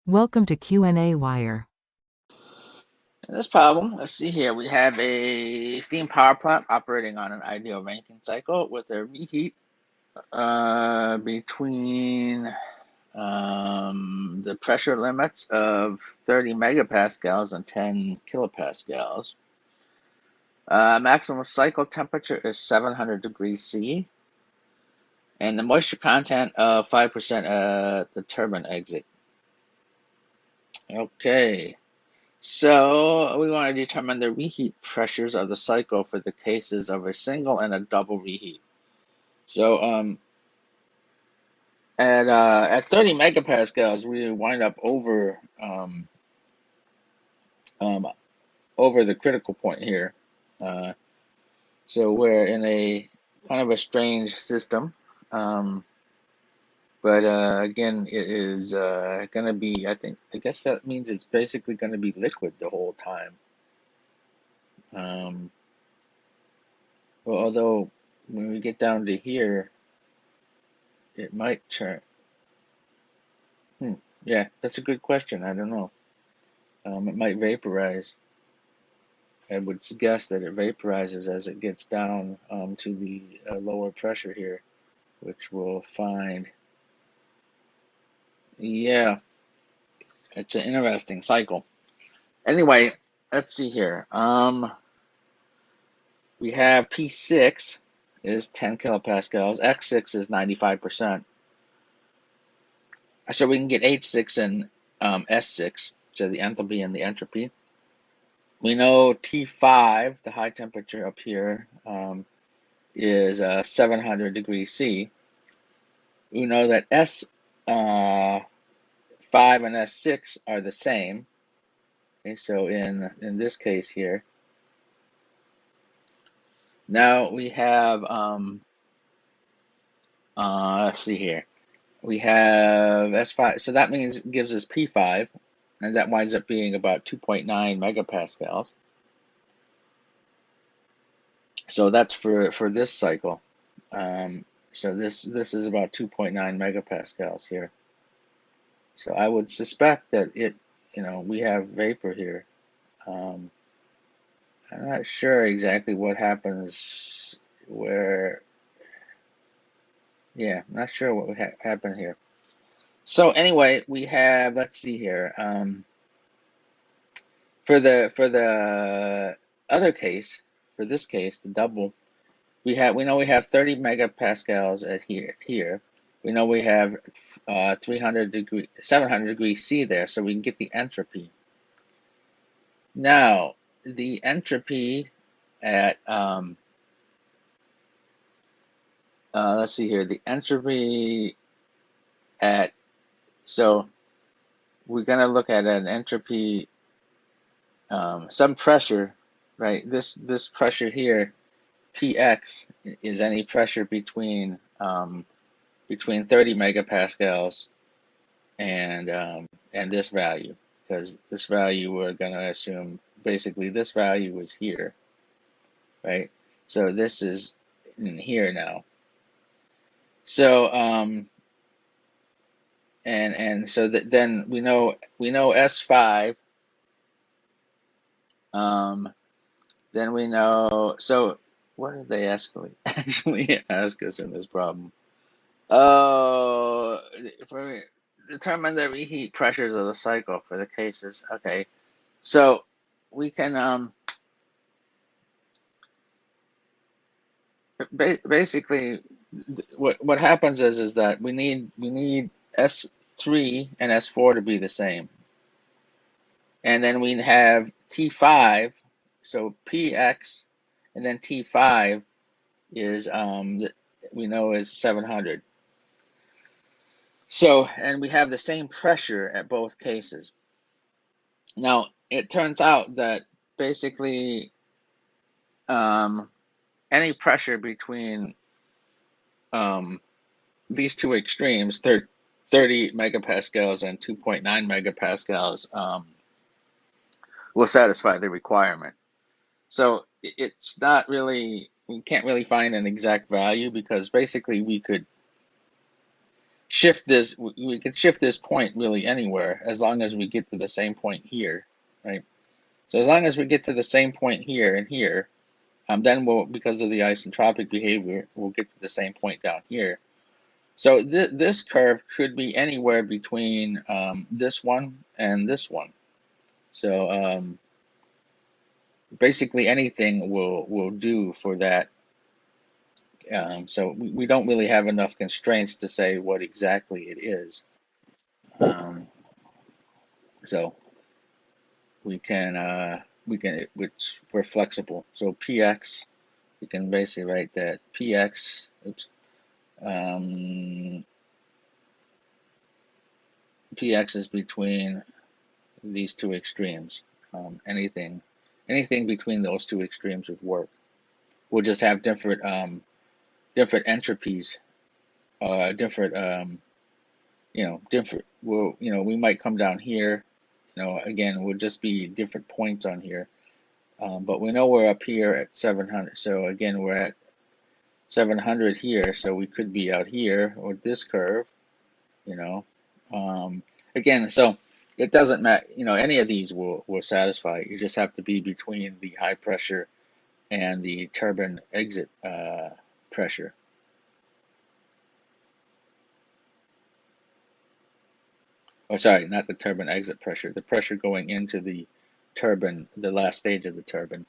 Welcome to qnawire. In this problem, let's see here. We have a steam power plant operating on an ideal Rankine cycle with a reheat between the pressure limits of 30 megapascals and 10 kilopascals. Maximum cycle temperature is 700 degrees C, and the moisture content of 5% at the turbine exit. Okay. So we want to determine the reheat pressures of the cycle for the cases of a single and a double reheat. So at 30 megapascals, we wind up um, over the critical point here. Uh, so we're in a kind of a strange system, um, but again, it is going to be. I guess that means it's basically going to be liquid the whole time. Um, well, although when we get down to here, it might turn. Hmm. Yeah, that's a good question. I don't know. It might vaporize. I would guess that it vaporizes as it gets down to the lower pressure here, which we'll find. Yeah, it's an interesting cycle. Anyway, let's see here. We have P6 is 10 kilopascals. X6 is 95%. So we can get H6 and S6, so the enthalpy and the entropy. We know T5, the high temperature up here, is 700 degrees C. We know that S5 and S6 are the same. Okay, so in this case here, now we have let's see here. We have S5, so that means it gives us P5, and that winds up being about 2.9 megapascals. So that's for this cycle. So this is about 2.9 megapascals here. So I would suspect that we have vapor here. Um, I'm not sure exactly what happens where, yeah, I'm not sure what would happen here. So anyway, we have, let's see here. For the other case, for this case, the double, we know we have 30 megapascals at here. We know we have 700 degrees C there, so we can get the entropy. Now, the entropy at let's see here, the entropy at so we're gonna look at an entropy, some pressure, right? This pressure here, Px, is any pressure between 30 megapascals and this value, because this value we're gonna assume basically this value is here, right? So this is in here now. So and so that then we know S5. Then we know. So what did they actually ask us in this problem? Oh, for determine the reheat pressures of the cycle for the cases. Okay, so we can basically what happens is that we need S3 and S4 to be the same, and then we have T5, so PX, and then T5 is we know is 700. So, and we have the same pressure at both cases. Now, it turns out that basically um, any pressure between um, these two extremes, 30 megapascals and 2.9 megapascals, will satisfy the requirement. So it's not really, we can't really find an exact value because basically shift this, we can shift this point really anywhere as long as we get to the same point here, right? So as long as we get to the same point here and here, then we'll, because of the isentropic behavior, we'll get to the same point down here. So this curve could be anywhere between this one and this one. So basically anything will do for that. So we don't really have enough constraints to say what exactly it is. So which we're flexible. So px, we can basically write that px, px is between these two extremes. Anything between those two extremes would work. We'll just have different entropies, different different. We might come down here. Again, we'll just be different points on here. But we know we're up here at 700. So again, we're at 700 here. So we could be out here or this curve. Again, so it doesn't matter. Any of these will satisfy. You just have to be between the high pressure and the turbine exit pressure. Oh, sorry, not the turbine exit pressure. The pressure going into the turbine, the last stage of the turbine.